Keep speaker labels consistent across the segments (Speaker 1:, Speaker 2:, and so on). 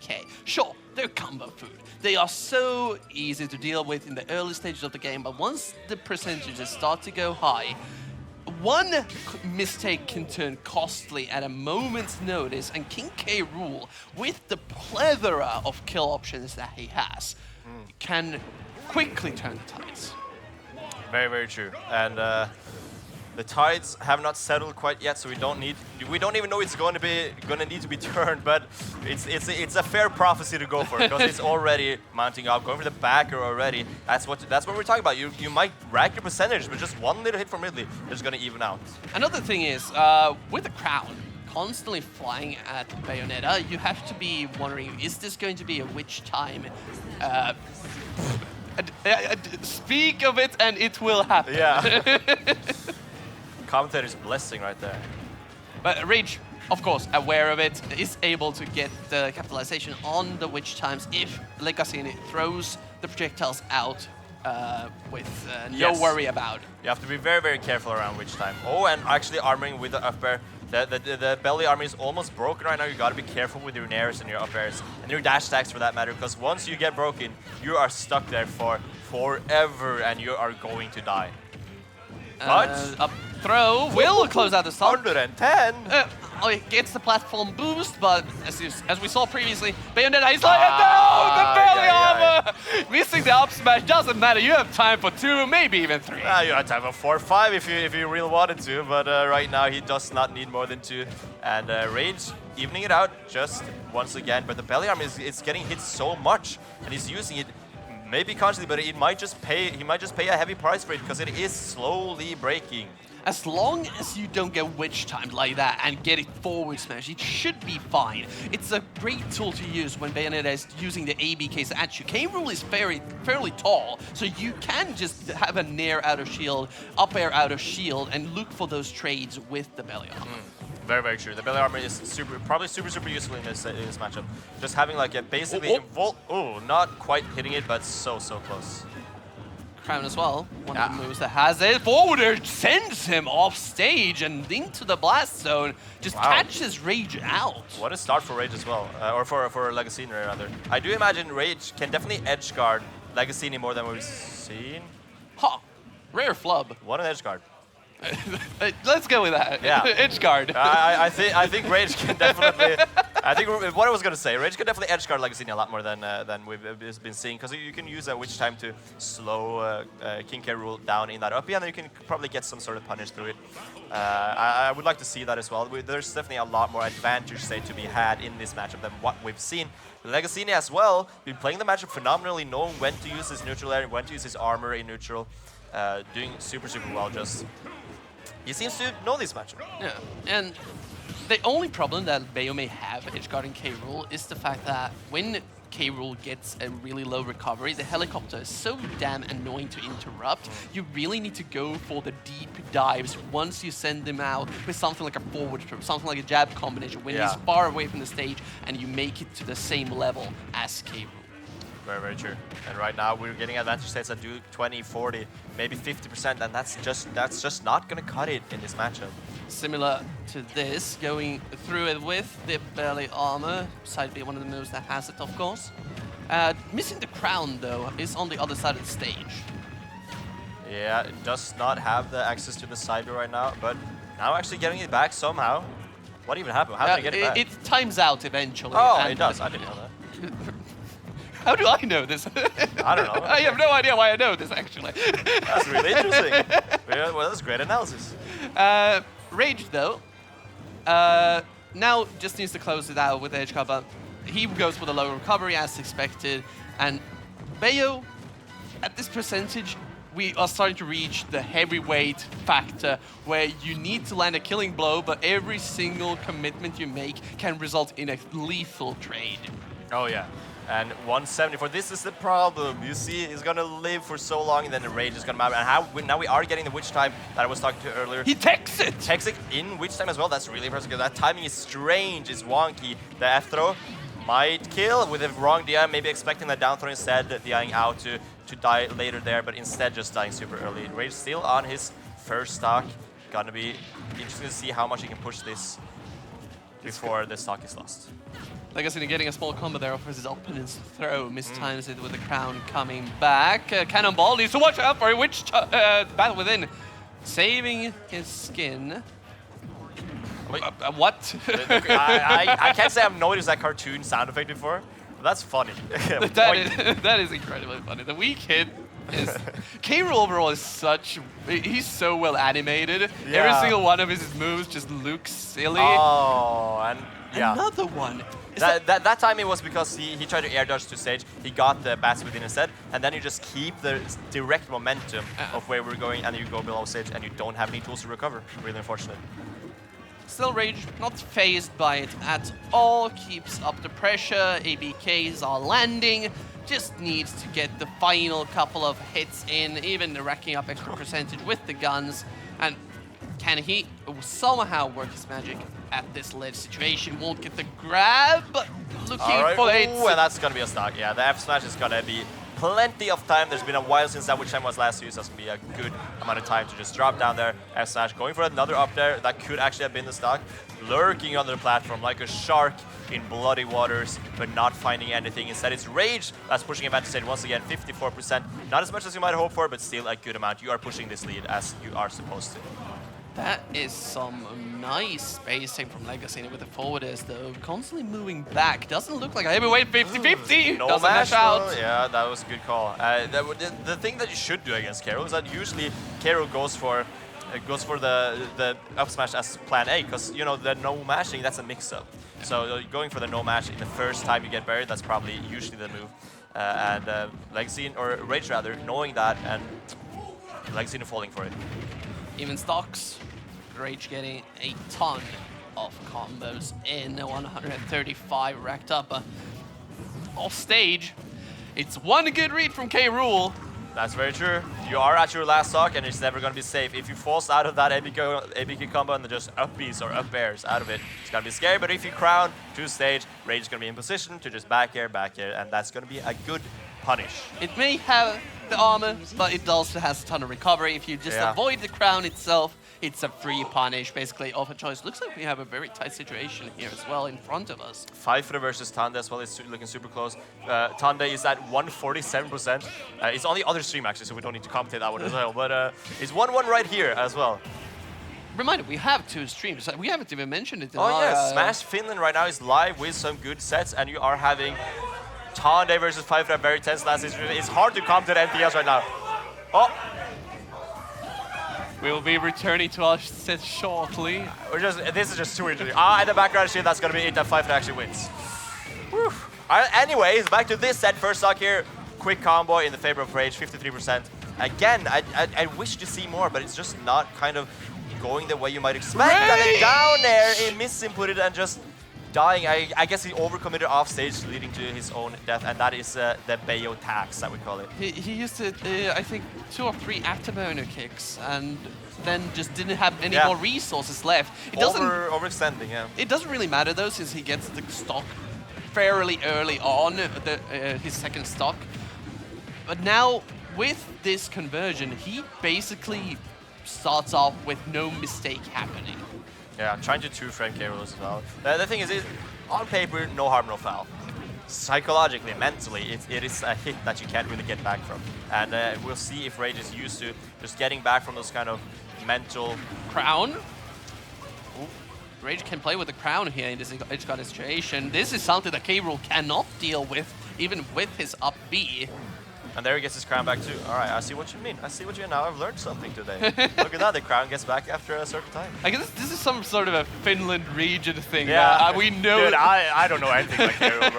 Speaker 1: DK. Sure, they're combo food. They are so easy to deal with in the early stages of the game, but once the percentages start to go high, one mistake can turn costly at a moment's notice, and King K. Rool, with the plethora of kill options that he has, can quickly turn the tides.
Speaker 2: Very, very true. And the tides have not settled quite yet, so we don't even know it's going to need to be turned. But it's a fair prophecy to go for because it's already mounting up, going for the backer already. That's what we're talking about. You might rack your percentage, but just one little hit from Ridley is going to even out.
Speaker 1: Another thing is with the crown constantly flying at Bayonetta, you have to be wondering: is this going to be a witch time? Speak of it, and it will happen.
Speaker 2: Yeah. Commentator's blessing right there.
Speaker 1: But Rage, of course, aware of it, is able to get the capitalization on the witch times if leggasiini throws the projectiles out with no worry about.
Speaker 2: You have to be very, very careful around witch time. Oh, and actually armoring with the up air. The belly armor is almost broken right now. You gotta be careful with your nairs and your up airs and your dash attacks for that matter, because once you get broken, you are stuck there for forever and you are going to die. But
Speaker 1: Up throw will close out the stop.
Speaker 2: 110.
Speaker 1: It gets the platform boost, but as we saw previously, Bayonetta is like, no, the belly armor! Missing the up smash doesn't matter. You have time for 2, maybe even 3.
Speaker 2: You have time for 4 or 5 if you really wanted to, but right now he does not need more than 2. And Rage evening it out just once again, but the belly armor is getting hit so much, and he's using it maybe consciously, but he might just pay a heavy price for it because it is slowly breaking.
Speaker 1: As long as you don't get witch timed like that and get it forward smash, it should be fine. It's a great tool to use when Bayonetta is using the ABKs at you. K. Rool is fairly tall, so you can just have a nair out of shield, up air out of shield, and look for those trades with the belly armor.
Speaker 2: Very, very true. The belly armor is probably super useful in this matchup. Just having like a basically not quite hitting it, but so close.
Speaker 1: Crown as well, one of the moves that has it. Forwarder sends him off stage and into the blast zone, just catches Rage out.
Speaker 2: What a start for Rage as well, or for leggasiini rather. I do imagine Rage can definitely edge guard leggasiini more than we've seen.
Speaker 1: Ha! Rare flub.
Speaker 2: What an edge guard.
Speaker 1: Let's go with that.
Speaker 2: Yeah.
Speaker 1: Edge guard.
Speaker 2: I think Rage can definitely. I think what I was gonna say, Rage can definitely edge guard leggasiini a lot more than we've been seeing, because you can use a witch time to slow King K. Rool down in that up, and then you can probably get some sort of punish through it. I would like to see that as well. There's definitely a lot more advantage, say, to be had in this matchup than what we've seen. leggasiini as well, been playing the matchup phenomenally, knowing when to use his neutral area, when to use his armor in neutral, doing super well. Just he seems to know this matchup.
Speaker 1: Yeah, and the only problem that Bayo may have edgeguarding K. Rool is the fact that when K. Rool gets a really low recovery, the helicopter is so damn annoying to interrupt. You really need to go for the deep dives once you send them out with something like a forward throw, something like a jab combination when he's far away from the stage and you make it to the same level as K. Rool.
Speaker 2: Very, very true. And right now we're getting advantage states that do 20, 40, maybe 50%, and that's just not gonna cut it in this matchup.
Speaker 1: Similar to this, going through it with the belly armor, side B, one of the moves that has it, of course. Missing the crown, though, is on the other side of the stage.
Speaker 2: Yeah, it does not have the access to the side B right now, but now actually getting it back somehow. What even happened? How did I get it back?
Speaker 1: It times out eventually.
Speaker 2: Oh, it does. I didn't know that.
Speaker 1: How do I know this?
Speaker 2: I don't know.
Speaker 1: I have no idea why I know this, actually.
Speaker 2: That's really interesting. Well, that's great analysis.
Speaker 1: Rage, though, now just needs to close it out with edge cover. He goes for the low recovery as expected, and Bayo, at this percentage, we are starting to reach the heavyweight factor where you need to land a killing blow, but every single commitment you make can result in a lethal trade.
Speaker 2: Oh, yeah. And 174, this is the problem. You see, he's gonna live for so long, and then the rage is gonna matter. And now we are getting the witch time that I was talking to earlier.
Speaker 1: He techs it!
Speaker 2: Techs it in witch time as well. That's really impressive, because that timing is strange, it's wonky. The F throw might kill with a wrong DI, maybe expecting the down throw instead, DIing out to die later there, but instead just dying super early. Rage still on his first stock. Gonna be interesting to see how much he can push this before the stock is lost.
Speaker 1: leggasiini getting a small combo there offers his opponent's throw, mistimes it with the crown coming back. Cannonball needs to watch out for which battle within, saving his skin. What?
Speaker 2: I can't say I've noticed that cartoon sound effect before, but that's funny.
Speaker 1: that is incredibly funny. The weak hit is... K-Rool overall is such... He's so well animated.
Speaker 2: Yeah.
Speaker 1: Every single one of his moves just looks silly.
Speaker 2: Oh, and yeah.
Speaker 1: Another one.
Speaker 2: That time it was because he tried to air dodge to stage, he got the bats within instead, and then you just keep the direct momentum of where we're going, and you go below stage, and you don't have any tools to recover. Really unfortunate.
Speaker 1: Still Rage not phased by it at all, keeps up the pressure, ABKs are landing, just needs to get the final couple of hits in, even racking up extra percentage with the guns, and can he somehow work his magic at this ledge situation? Won't get the grab, but looking for it.
Speaker 2: Ooh, and that's gonna be a stock, yeah. The F smash is gonna be plenty of time. There's been a while since that which time was last used. That's gonna be a good amount of time to just drop down there. F smash going for another up there. That could actually have been the stock. Lurking under the platform like a shark in bloody waters, but not finding anything. Instead, it's Rage that's pushing him at the stage once again, 54%. Not as much as you might hope for, but still a good amount. You are pushing this lead as you are supposed to.
Speaker 1: That is some nice spacing from leggasiini with the forwarders, though. Constantly moving back. Doesn't look like a heavyweight 50-50.
Speaker 2: No
Speaker 1: Doesn't
Speaker 2: mash
Speaker 1: out.
Speaker 2: Yeah, that was a good call. The thing that you should do against K-Rool is that usually K-Rool goes for the up smash as plan A, because you know the no mashing, that's a mix-up. So going for the no mash in the first time you get buried, that's probably usually the move. And leggasiini, or Rage rather, knowing that and leggasiini falling for it.
Speaker 1: Even stocks, Rage getting a ton of combos in, 135 racked up. Off stage, it's one good read from K-Rool.
Speaker 2: That's very true. You are at your last stock and it's never going to be safe. If you force out of that ABK combo and just up Bs or up airs out of it, it's going to be scary. But if you crown to stage, Rage is going to be in position to just back air, and that's going to be a good punish.
Speaker 1: It may have the armor, but it also has a ton of recovery. If you just avoid the crown itself, it's a free punish, basically, of a choice. Looks like we have a very tight situation here as well in front of us.
Speaker 2: Pfeiffer versus Tande as well is looking super close. Tande is at 147%. It's on the other stream, actually, so we don't need to commentate that one as well. But it's 1-1 right here as well.
Speaker 1: Reminder, we have 2 streams. We haven't even mentioned it.
Speaker 2: Oh, yeah. Smash Finland right now is live with some good sets, and you are having Tande versus Pfeiffer, very tense last stream. It's hard to come to the NTS right now. Oh!
Speaker 1: We'll be returning to our set shortly.
Speaker 2: This is just too interesting. In the background shit, that's gonna be it that Pfeiffer actually wins. Whew. Anyways, back to this set. First stock here, quick combo in the favor of Rage, 53%. Again, I wish to see more, but it's just not kind of going the way you might expect. And then down there, he misinputted and just dying. I guess he overcommitted off stage, leading to his own death, and that is the Bayo tax that we call it.
Speaker 1: He used it, I think, 2 or 3 afterburner kicks, and then just didn't have any more resources left. It
Speaker 2: overextending, yeah.
Speaker 1: It doesn't really matter though, since he gets the stock fairly early on, his second stock. But now, with this conversion, he basically starts off with no mistake happening.
Speaker 2: Yeah, trying to two-frame K-Rool as well. The thing is, on paper, no harm, no foul. Psychologically, mentally, it is a hit that you can't really get back from. And we'll see if Rage is used to just getting back from those kind of mental...
Speaker 1: Crown? Ooh. Rage can play with the crown here in this edge guard situation. This is something that K-Rool cannot deal with, even with his up B.
Speaker 2: And there he gets his crown back too. All right, I see what you mean. I see what you mean. Now I've learned something today. Look at that, the crown gets back after a certain time.
Speaker 1: I guess this is some sort of a Finland region thing.
Speaker 2: Yeah,
Speaker 1: we know.
Speaker 2: Dude, I don't know anything about K-Rool,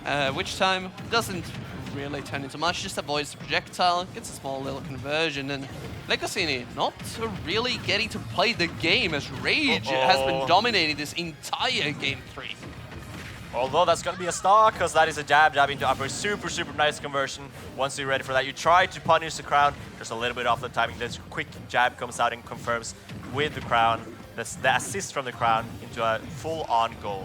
Speaker 2: bro.
Speaker 1: Which time doesn't really turn into much, just avoids the projectile, gets a small little conversion, and leggasiini not really getting to play the game as Rage has been dominating this entire game 3.
Speaker 2: Although that's going to be a stock, because that is a jab into upper. Super, super nice conversion. Once you're ready for that, you try to punish the crown, just a little bit off the timing. This quick jab comes out and confirms with the crown. The assist from the crown into a full-on goal.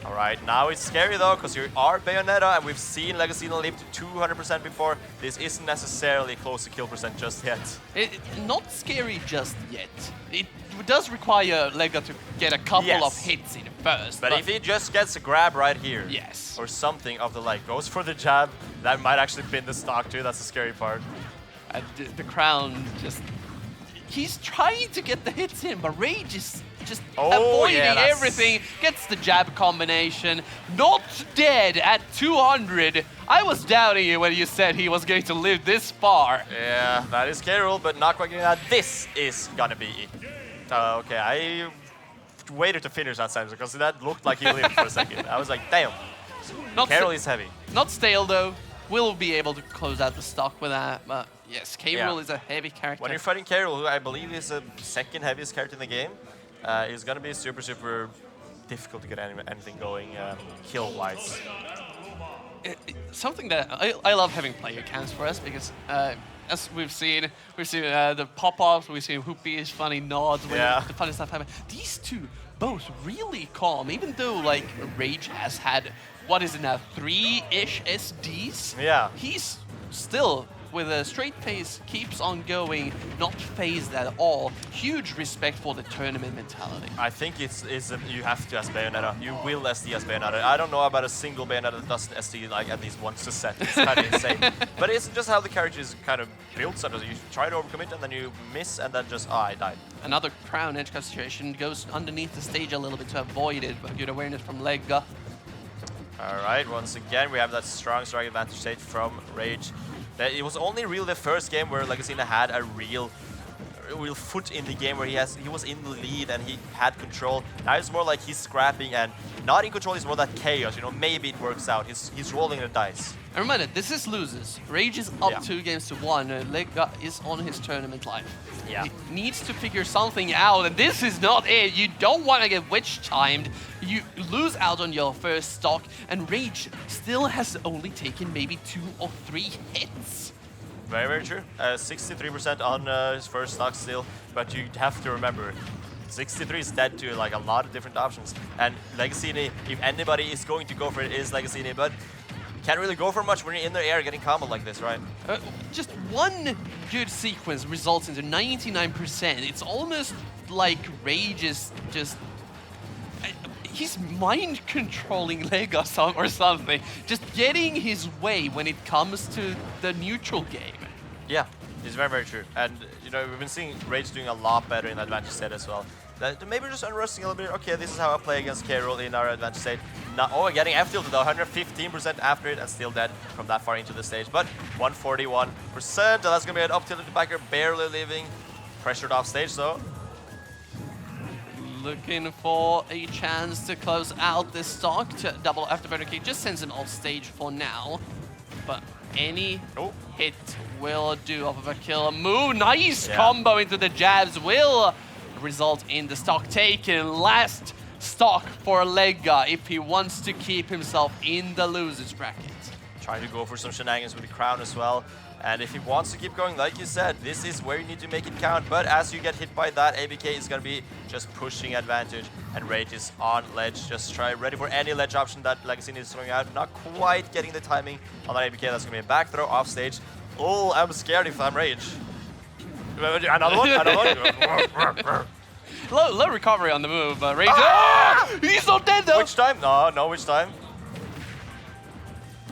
Speaker 2: All right, now it's scary though, because you are Bayonetta, and we've seen leggasiini live to 200% before. This isn't necessarily close to kill percent just yet.
Speaker 1: Not scary just yet. does require Lega to get a couple
Speaker 2: Yes.
Speaker 1: of hits in first.
Speaker 2: But if he just gets a grab right here,
Speaker 1: yes,
Speaker 2: or something of the like, goes for the jab, that might actually pin the stock too. That's the scary part.
Speaker 1: the crown just. He's trying to get the hits in, but Rage is just avoiding everything. Gets the jab combination. Not dead at 200. I was doubting you when you said he was going to live this far.
Speaker 2: Yeah, that is K-Rool, but not quite getting that. This is gonna be it. Okay, I waited to finish that sentence because that looked like he lived for a second. I was like, damn. K-Rool is heavy.
Speaker 1: Not stale though. Will be able to close out the stock with that, but yes, K-Rool is a heavy character.
Speaker 2: When you're fighting K-Rool, who I believe is the second heaviest character in the game, it's gonna be super, super difficult to get anything going kill-wise.
Speaker 1: Something that I love having player cams for us because as we've seen the pop-ups, we've seen Whoopi's funny nods, when the funny stuff happen. These two both really calm, even though like Rage has had, what is it now, 3-ish SDs?
Speaker 2: Yeah.
Speaker 1: He's still, with a straight face, keeps on going, not phased at all. Huge respect for the tournament mentality.
Speaker 2: I think you have to as Bayonetta. You will SD as Bayonetta. I don't know about a single Bayonetta that doesn't SD like at least once a set. It's kind of insane. But it's just how the character is kind of built. So you try to overcommit and then you miss and then just, I died.
Speaker 1: Another crown edge guard situation, goes underneath the stage a little bit to avoid it, but good awareness from Lega.
Speaker 2: Alright, once again we have that strong advantage state from Rage. It was only really the first game where leggasiini had a real foot in the game where he was in the lead and he had control. Now it's more like he's scrapping and not in control, it's more that chaos, you know, maybe it works out. He's rolling the dice.
Speaker 1: And remember, this is losers. Rage is up 2-1. Lega is on his tournament life.
Speaker 2: Yeah.
Speaker 1: He needs to figure something out, and this is not it. You don't want to get witch-timed. You lose out on your first stock, and Rage still has only taken maybe 2 or 3 hits.
Speaker 2: Very, very true. 63% on his first stock still, but you have to remember, 63 is dead to like a lot of different options. And leggasiini, if anybody is going to go for it, is leggasiini, but can't really go for much when you're in the air getting comboed like this, right?
Speaker 1: Just one good sequence results into 99%. It's almost like Rage is just... he's mind controlling Lega or something. Just getting his way when it comes to the neutral game.
Speaker 2: Yeah, it's very, very true. And, you know, we've been seeing Rage doing a lot better in advantage set as well. Maybe just unrusting a little bit. Okay, this is how I play against K-Rool in our advantage state. Getting F-tilted though, 115% after it and still dead from that far into the stage. But 141%, and that's gonna be an up-tilted backer, barely leaving. Pressured off stage though.
Speaker 1: Looking for a chance to close out this stock. To double afterburner kick just sends him off stage for now. But any hit will do off of a kill. Move, nice combo into the jabs will result in the stock taken. Last stock for Lega if he wants to keep himself in the losers bracket.
Speaker 2: Trying to go for some shenanigans with the crown as well. And if he wants to keep going, like you said, this is where you need to make it count. But as you get hit by that, ABK is going to be just pushing advantage. And Rage is on ledge. Just ready for any ledge option that leggasiini is throwing out. Not quite getting the timing on that ABK. That's going to be a back throw off stage. Oh, I'm scared if I'm Rage. Another one, another one.
Speaker 1: Low recovery on the move, Rage. Ah! He's not dead though!
Speaker 2: Which time? No, which time?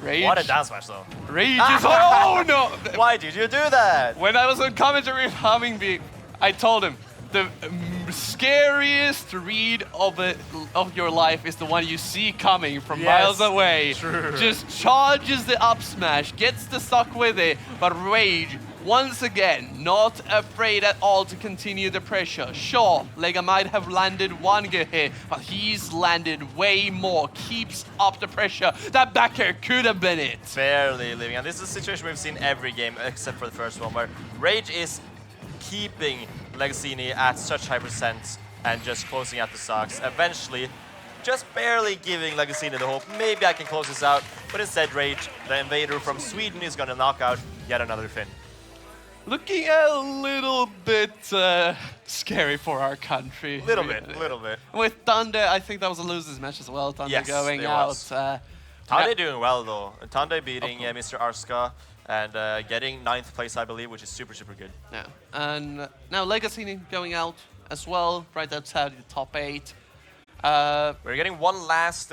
Speaker 1: Rage.
Speaker 2: What a down smash though.
Speaker 1: Rage is oh no!
Speaker 2: Why did you do that?
Speaker 1: When I was on commentary with Hummingbeat, I told him the scariest read of your life is the one you see coming from miles away.
Speaker 2: True.
Speaker 1: Just charges the up smash, gets the stock with it, but Rage, once again, not afraid at all to continue the pressure. Sure, Lega might have landed one good hit, but he's landed way more, keeps up the pressure. That back air could have been it.
Speaker 2: Barely living, and this is a situation we've seen every game except for the first one, where Rage is keeping leggasiini at such high percent and just closing out the stocks. Eventually, just barely giving leggasiini the hope, maybe I can close this out, but instead Rage, the invader from Sweden, is gonna knock out yet another Finn.
Speaker 1: Looking a little bit scary for our country.
Speaker 2: Little bit.
Speaker 1: With Thunder, I think that was a losers match as well. Thunder going out.
Speaker 2: Tande doing well though. Tande beating Mr. Arska and getting 9th place, I believe, which is super, super good.
Speaker 1: Yeah. And now leggasiini going out. as well, right outside the top 8.
Speaker 2: We're getting one last